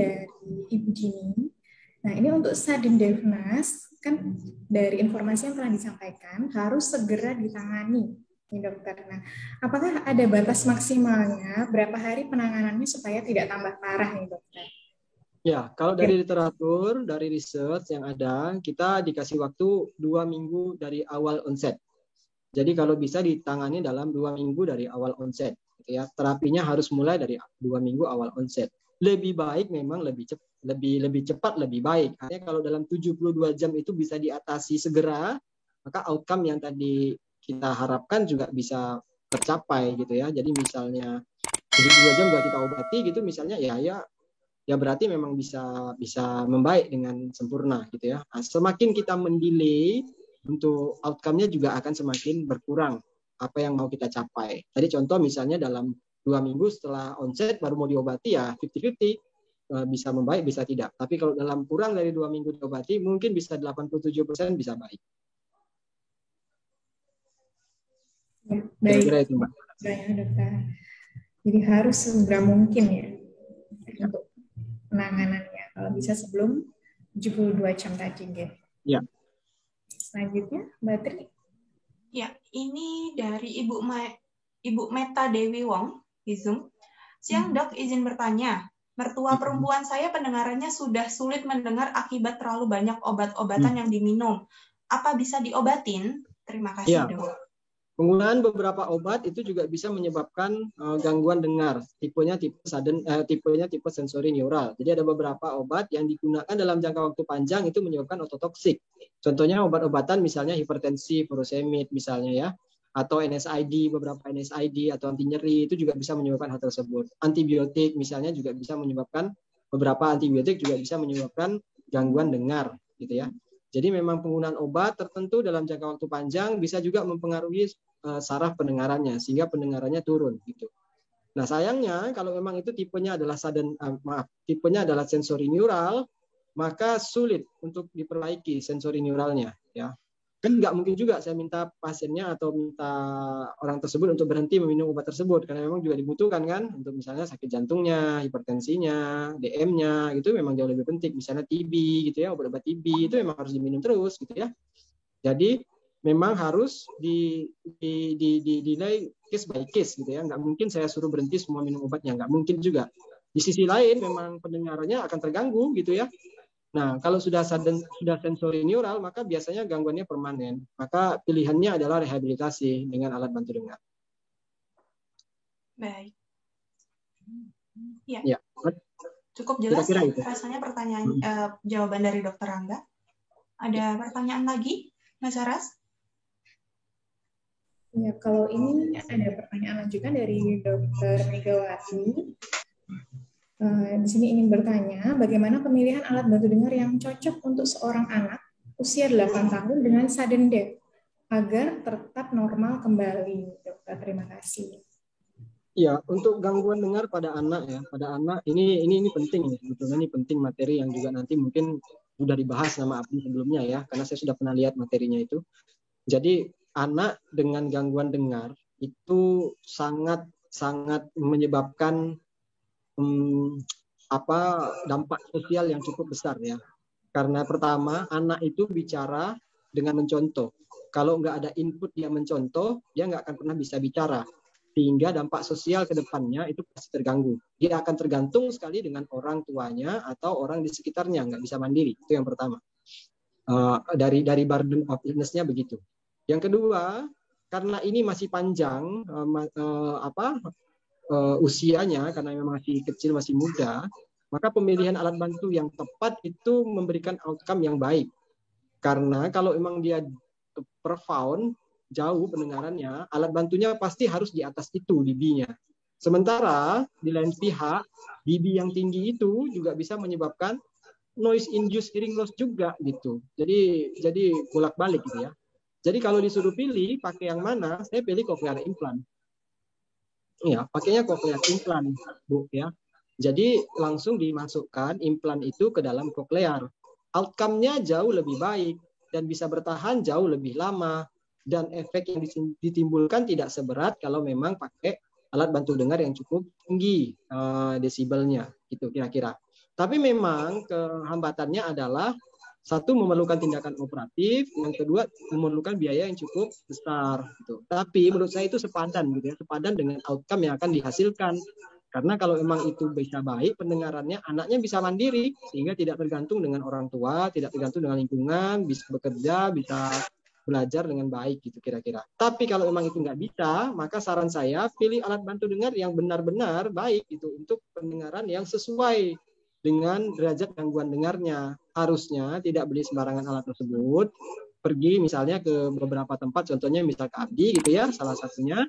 dari Ibu Jini. Nah, ini untuk sudden deafness, kan dari informasi yang telah disampaikan, harus segera ditangani, nih dokter. Nah, apakah ada batas maksimalnya, berapa hari penanganannya supaya tidak tambah parah nih dokter? Ya, kalau dari literatur, dari research yang ada, kita dikasih waktu 2 minggu dari awal onset. Jadi kalau bisa ditangani dalam 2 minggu dari awal onset. Gitu ya. Terapinya harus mulai dari 2 minggu awal onset. Lebih baik memang lebih cepat lebih baik. Artinya kalau dalam 72 jam itu bisa diatasi segera, maka outcome yang tadi kita harapkan juga bisa tercapai gitu ya. Jadi misalnya 72 jam sudah kita obati gitu misalnya ya berarti memang bisa membaik dengan sempurna gitu ya. Nah, semakin kita mendelay untuk outcome-nya juga akan semakin berkurang apa yang mau kita capai. Tadi contoh misalnya dalam 2 minggu setelah onset baru mau diobati ya 50-50 bisa membaik bisa tidak. Tapi kalau dalam kurang dari 2 minggu diobati mungkin bisa 87% bisa baik. Ya, baik. Kira-kira itu Mbak. Ya, dokter. Jadi harus segera mungkin ya untuk penanganannya. Kalau bisa sebelum 72 jam tadi, gitu. Ya. Selanjutnya, Mbak Tri. Ya, ini dari Ibu Meta Dewi Wong di Zoom. Siang dok, izin bertanya. Mertua perempuan saya pendengarannya sudah sulit mendengar akibat terlalu banyak obat-obatan yang diminum. Apa bisa diobatin? Terima kasih dok. Penggunaan beberapa obat itu juga bisa menyebabkan gangguan dengar. Tipenya tipe sensori neural. Jadi ada beberapa obat yang digunakan dalam jangka waktu panjang itu menyebabkan ototoksik. Contohnya obat-obatan misalnya hipertensi, furosemid misalnya ya, atau NSAID, beberapa NSAID atau anti nyeri itu juga bisa menyebabkan hal tersebut. Antibiotik misalnya juga bisa menyebabkan beberapa antibiotik juga bisa menyebabkan gangguan dengar gitu ya. Jadi memang penggunaan obat tertentu dalam jangka waktu panjang bisa juga mempengaruhi saraf pendengarannya sehingga pendengarannya turun gitu. Nah, sayangnya kalau memang itu tipenya adalah sensori neural, maka sulit untuk diperbaiki sensori neuralnya ya. Kan nggak mungkin juga saya minta pasiennya atau minta orang tersebut untuk berhenti meminum obat tersebut karena memang juga dibutuhkan kan untuk misalnya sakit jantungnya, hipertensinya, DM-nya gitu memang jauh lebih penting. Misalnya TB gitu ya, obat-obat TB itu memang harus diminum terus gitu ya. Jadi memang harus dinilai case by case gitu ya. Nggak mungkin saya suruh berhenti semua minum obatnya, nggak mungkin juga. Di sisi lain memang pendengarannya akan terganggu gitu ya. Nah, kalau sudah sensori neural, maka biasanya gangguannya permanen. Maka pilihannya adalah rehabilitasi dengan alat bantu dengar. Baik. Ya. Cukup jelas ya rasanya pertanyaan jawaban dari Dr. Rangga. Ada pertanyaan lagi, Mas Aras? Ya, kalau ini ada pertanyaan lanjutan dari Dr. Megawati. Di sini ingin bertanya, bagaimana pemilihan alat bantu dengar yang cocok untuk seorang anak usia 8 tahun dengan sudden deaf agar tetap normal kembali, dokter. Terima kasih. Ya, untuk gangguan dengar pada anak ya, ini penting ya, sebetulnya ini penting materi yang juga nanti mungkin sudah dibahas sama Abdi sebelumnya ya, karena saya sudah pernah lihat materinya itu. Jadi anak dengan gangguan dengar itu sangat menyebabkan dampak sosial yang cukup besar ya. Karena pertama, anak itu bicara dengan mencontoh. Kalau nggak ada input dia mencontoh, dia nggak akan pernah bisa bicara. Sehingga dampak sosial ke depannya itu pasti terganggu. Dia akan tergantung sekali dengan orang tuanya atau orang di sekitarnya, nggak bisa mandiri. Itu yang pertama. Dari burden of illness-nya begitu. Yang kedua, karena ini masih panjang usianya, karena memang masih kecil, masih muda, maka pemilihan alat bantu yang tepat itu memberikan outcome yang baik. Karena kalau memang dia profound, jauh pendengarannya, alat bantunya pasti harus di atas itu dB-nya. Sementara di lain pihak, dB yang tinggi itu juga bisa menyebabkan noise induced hearing loss juga gitu. Jadi bolak-balik gitu ya. Jadi kalau disuruh pilih pakai yang mana, saya pilih cochlear implant. Ya, pakainya cochlear implant, Bu ya. Jadi langsung dimasukkan implan itu ke dalam cochlear. Outcome-nya jauh lebih baik dan bisa bertahan jauh lebih lama dan efek yang ditimbulkan tidak seberat kalau memang pakai alat bantu dengar yang cukup tinggi desibelnya gitu kira-kira. Tapi memang kehambatannya adalah satu, memerlukan tindakan operatif, yang kedua memerlukan biaya yang cukup besar gitu. Tapi menurut saya itu sepadan gitu ya, sepadan dengan outcome yang akan dihasilkan. Karena kalau memang itu bisa baik pendengarannya, anaknya bisa mandiri sehingga tidak tergantung dengan orang tua, tidak tergantung dengan lingkungan, bisa bekerja, bisa belajar dengan baik gitu kira-kira. Tapi kalau memang itu nggak bisa, maka saran saya pilih alat bantu dengar yang benar-benar baik gitu untuk pendengaran yang sesuai dengan derajat gangguan dengarnya. Harusnya tidak beli sembarangan alat tersebut. Pergi misalnya ke beberapa tempat, contohnya misal ke Abdi gitu ya, salah satunya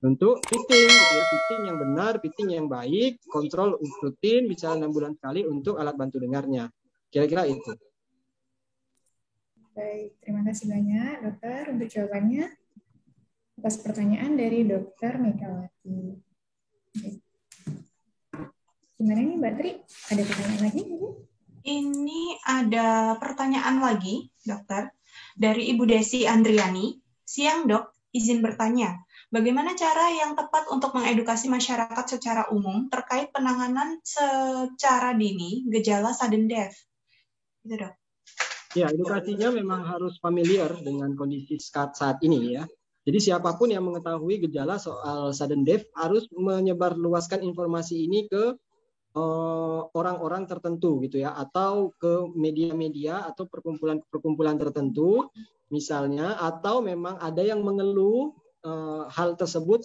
untuk fitting gitu ya, fitting yang benar, fitting yang baik, kontrol rutin bisa 6 bulan sekali untuk alat bantu dengarnya. Kira-kira itu. Baik, terima kasih banyak dokter untuk jawabannya atas pertanyaan dari dokter Megawati. Gimana nih Mbak Tri? Ada pertanyaan lagi? Ini ada pertanyaan lagi, dokter, dari Ibu Desi Andriani. Siang dok, izin bertanya. Bagaimana cara yang tepat untuk mengedukasi masyarakat secara umum terkait penanganan secara dini gejala sudden death? Itu dok. Ya, edukasinya memang harus familiar dengan kondisi saat ini ya. Jadi siapapun yang mengetahui gejala soal sudden death harus menyebarluaskan informasi ini ke orang-orang tertentu gitu ya, atau ke media-media atau perkumpulan tertentu misalnya, atau memang ada yang mengeluh hal tersebut,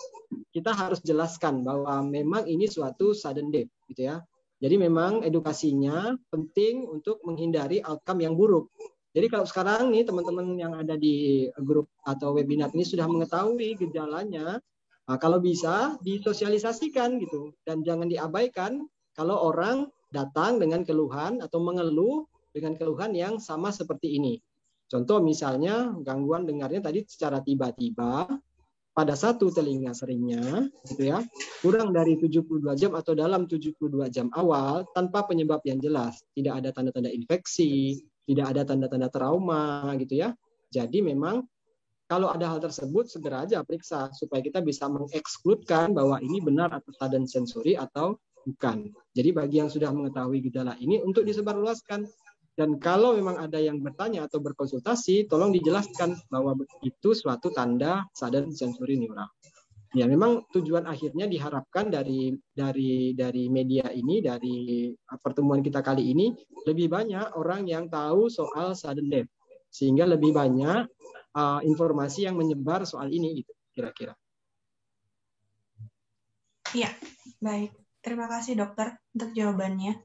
kita harus jelaskan bahwa memang ini suatu sudden death gitu ya. Jadi memang edukasinya penting untuk menghindari outcome yang buruk. Jadi kalau sekarang nih teman-teman yang ada di grup atau webinar ini sudah mengetahui gejalanya, kalau bisa disosialisasikan gitu dan jangan diabaikan kalau orang datang dengan keluhan atau mengeluh dengan keluhan yang sama seperti ini. Contoh misalnya gangguan dengarnya tadi secara tiba-tiba pada satu telinga seringnya gitu ya, kurang dari 72 jam atau dalam 72 jam awal tanpa penyebab yang jelas, tidak ada tanda-tanda infeksi, tidak ada tanda-tanda trauma gitu ya. Jadi memang kalau ada hal tersebut segera aja periksa supaya kita bisa mengekskludkan bahwa ini benar atau sudden sensory atau bukan. Jadi bagi yang sudah mengetahui gejala ini untuk disebarluaskan. Dan kalau memang ada yang bertanya atau berkonsultasi, tolong dijelaskan bahwa itu suatu tanda sudden sensory neural. Ya, memang tujuan akhirnya diharapkan dari media ini, dari pertemuan kita kali ini, lebih banyak orang yang tahu soal sudden death, sehingga lebih banyak informasi yang menyebar soal ini, gitu kira-kira. Iya, baik. Terima kasih dokter untuk jawabannya.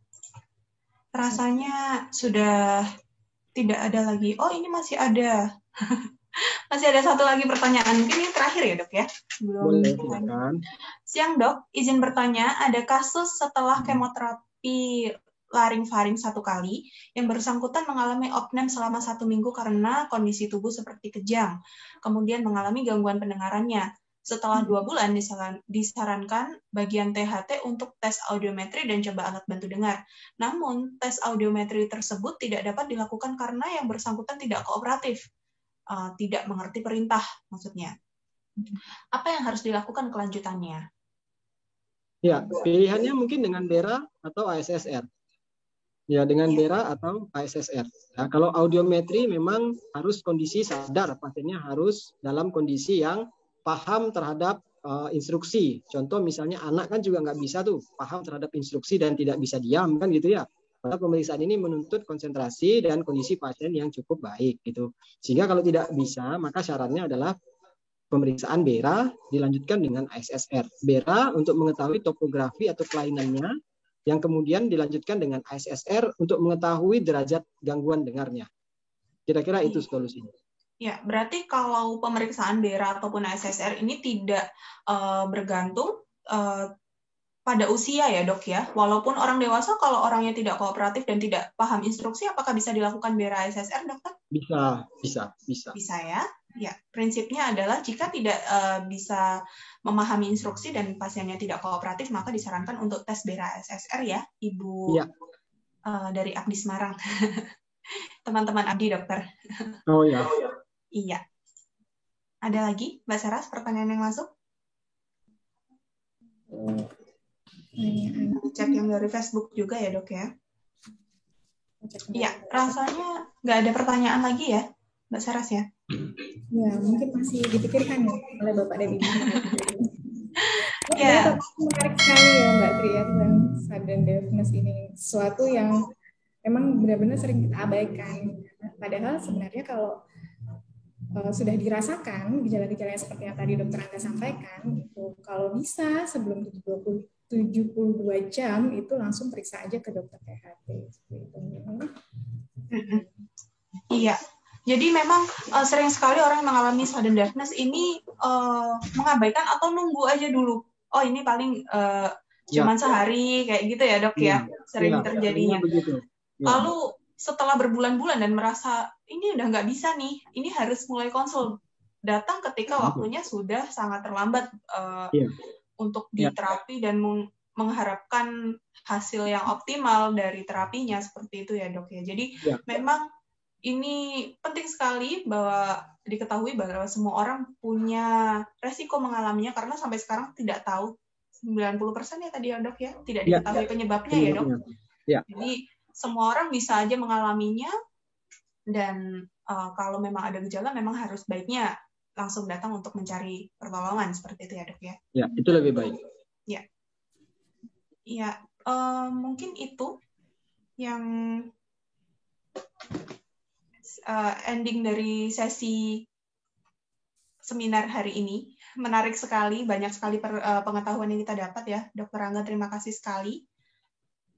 Rasanya sudah tidak ada lagi. Oh, ini masih ada. Masih ada satu lagi pertanyaan. Mungkin ini terakhir ya, dok ya? Boleh, silakan. Siang, dok. Izin bertanya, ada kasus setelah kemoterapi laring-faring 1 kali, yang bersangkutan mengalami opname selama 1 minggu karena kondisi tubuh seperti kejang. Kemudian mengalami gangguan pendengarannya. Setelah 2 bulan disarankan bagian THT untuk tes audiometri dan coba alat bantu dengar. Namun, tes audiometri tersebut tidak dapat dilakukan karena yang bersangkutan tidak kooperatif. Tidak mengerti perintah, maksudnya. Apa yang harus dilakukan kelanjutannya? Ya, pilihannya mungkin dengan BERA atau ASSR. Ya, dengan BERA atau ASSR. Ya, kalau audiometri memang harus kondisi sadar, pasiennya harus dalam kondisi yang paham terhadap instruksi. Contoh misalnya anak kan juga nggak bisa tuh paham terhadap instruksi dan tidak bisa diam kan gitu ya. Karena pemeriksaan ini menuntut konsentrasi dan kondisi pasien yang cukup baik gitu. Sehingga kalau tidak bisa, maka syaratnya adalah pemeriksaan BERA dilanjutkan dengan ASSR. BERA untuk mengetahui topografi atau kelainannya, yang kemudian dilanjutkan dengan ASSR untuk mengetahui derajat gangguan dengarnya. Kira-kira itu solusinya. Ya, berarti kalau pemeriksaan BERA ataupun ASSR ini tidak bergantung pada usia ya dok ya? Walaupun orang dewasa kalau orangnya tidak kooperatif dan tidak paham instruksi, apakah bisa dilakukan BERA ASSR dokter? Bisa. Bisa ya? Ya, prinsipnya adalah jika tidak bisa memahami instruksi dan pasiennya tidak kooperatif, maka disarankan untuk tes BERA ASSR ya, Ibu ya. Dari Abdi Semarang. Teman-teman Abdi dokter. Oh ya. Iya. Ada lagi, Mbak Saras, pertanyaan yang masuk? Cek yang dari Facebook juga ya, dok ya? cek Iya, kembali. rasanya nggak ada pertanyaan lagi ya, Mbak Saras ya? Ya, mungkin masih dipikirkan ya oleh Bapak dan Ibu. Sebenarnya Ya, topik menarik sekali ya Mbak Tri ya, tentang sudden deafness ini. Sesuatu yang memang benar-benar sering kita abaikan. Padahal sebenarnya kalau sudah dirasakan gejala-gejala seperti yang tadi dokter Angga sampaikan, itu kalau bisa sebelum 72 jam itu langsung periksa aja ke dokter THT. Seperti itu. iya. Jadi memang sering sekali orang yang mengalami sudden deafness ini mengabaikan atau nunggu aja dulu. Oh ini paling cuman sehari kayak gitu ya dok ya, sering terjadinya. Begitu. Lalu setelah berbulan-bulan dan merasa ini udah nggak bisa nih, ini harus mulai konsul. Datang ketika waktunya sudah sangat terlambat untuk diterapi dan mengharapkan hasil yang optimal dari terapinya seperti itu ya dok ya. Jadi memang ini penting sekali bahwa diketahui bahwa semua orang punya resiko mengalaminya karena sampai sekarang tidak tahu 90% ya tadi ya dok ya, tidak diketahui penyebabnya ya dok. Jadi semua orang bisa aja mengalaminya dan kalau memang ada gejala memang harus baiknya langsung datang untuk mencari pertolongan seperti itu ya dok ya. Ya, itu lebih baik. Ya, ya mungkin itu yang ending dari sesi seminar hari ini. Menarik sekali, banyak sekali pengetahuan yang kita dapat ya, Dokter Angga. Terima kasih sekali.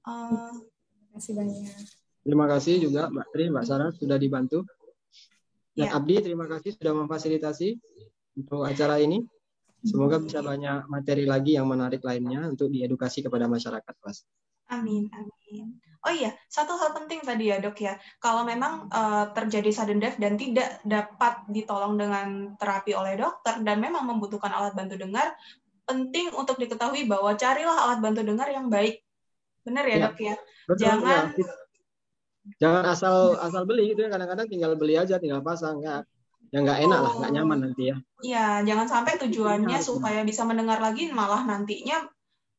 Terima kasih banyak. Terima kasih juga Mbak Tri, Mbak Sarah sudah dibantu. Dan Abdi, terima kasih sudah memfasilitasi untuk acara ini. Semoga bisa banyak materi lagi yang menarik lainnya untuk diedukasi kepada masyarakat, Mas. Amin, amin. Oh iya, satu hal penting tadi ya dok ya, kalau memang terjadi sudden death dan tidak dapat ditolong dengan terapi oleh dokter dan memang membutuhkan alat bantu dengar, penting untuk diketahui bahwa carilah alat bantu dengar yang baik. Benar ya dok ya? Betul, jangan asal beli gitu ya, kadang-kadang tinggal beli aja, tinggal pasang, nggak enak lah, nggak nyaman nanti ya. Iya, jangan sampai tujuannya supaya bisa mendengar lagi malah nantinya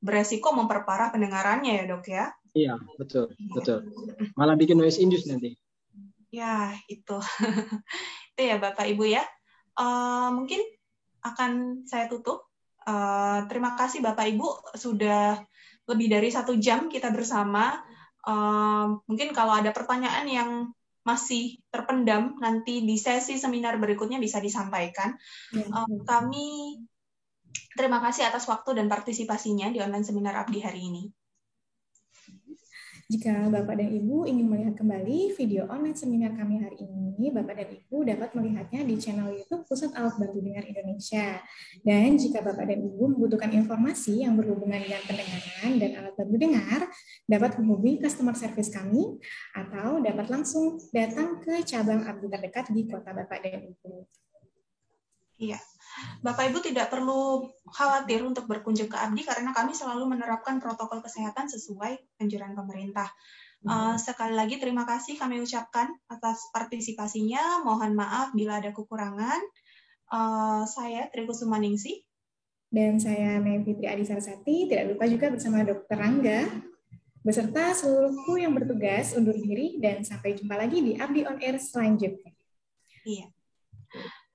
beresiko memperparah pendengarannya ya dok ya. Iya, betul. Malah bikin noise induce nanti. Ya, itu. Itu ya Bapak Ibu ya. Mungkin akan saya tutup. Terima kasih Bapak Ibu sudah lebih dari 1 jam kita bersama. Mungkin kalau ada pertanyaan yang masih terpendam, nanti di sesi seminar berikutnya bisa disampaikan. Kami terima kasih atas waktu dan partisipasinya di online seminar Abdi hari ini. Jika Bapak dan Ibu ingin melihat kembali video online seminar kami hari ini, Bapak dan Ibu dapat melihatnya di channel YouTube Pusat Alat Bantu Dengar Indonesia. Dan jika Bapak dan Ibu membutuhkan informasi yang berhubungan dengan pendengaran dan alat bantu dengar, dapat menghubungi customer service kami atau dapat langsung datang ke cabang Abdi terdekat di kota Bapak dan Ibu. Iya. Bapak Ibu tidak perlu khawatir untuk berkunjung ke Abdi karena kami selalu menerapkan protokol kesehatan sesuai anjuran pemerintah. Sekali lagi terima kasih kami ucapkan atas partisipasinya. Mohon maaf bila ada kekurangan. Saya Tri Kusumaningsih. Dan saya Mei Fitri Adi Sarasati. Tidak lupa juga bersama Dr. Angga beserta seluruh kru yang bertugas undur diri dan sampai jumpa lagi di Abdi On Air selanjutnya. Iya.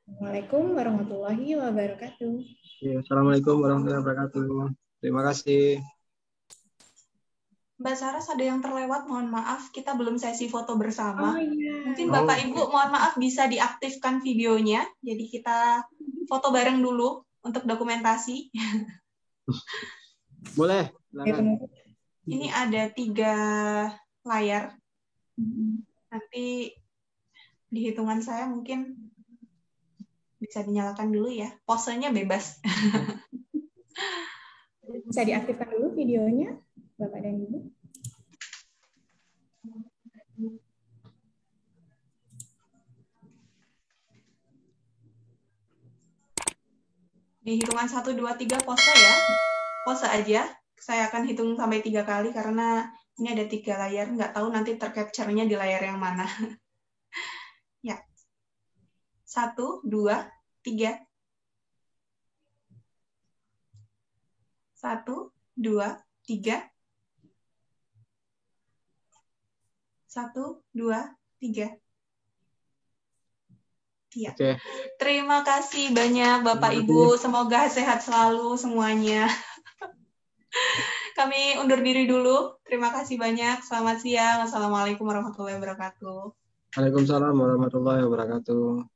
Assalamualaikum warahmatullahi wabarakatuh. Assalamualaikum warahmatullahi wabarakatuh. Terima kasih. Mbak Saras ada yang terlewat, mohon maaf, kita belum sesi foto bersama. Oh, iya. Mungkin Bapak Ibu mohon maaf bisa diaktifkan videonya, jadi kita foto bareng dulu untuk dokumentasi. Boleh. Ini ada 3 layar. Nanti di hitungan saya mungkin bisa dinyalakan dulu ya. Posenya bebas. Bisa diaktifkan dulu videonya, Bapak dan Ibu. Di hitungan 1, 2, 3 pose ya. Pose aja. Saya akan hitung sampai 3 kali karena ini ada 3 layar. Nggak tahu nanti tercapture-nya di layar yang mana. Ya. 1, 2, 3. 1, 2, 3. 1, 2, 3. Iya. Oke. Terima kasih banyak Bapak Terima Ibu. kasih. Semoga sehat selalu semuanya. Kami undur diri dulu. Terima kasih banyak. Selamat siang. Assalamualaikum warahmatullahi wabarakatuh. Waalaikumsalam warahmatullahi wabarakatuh.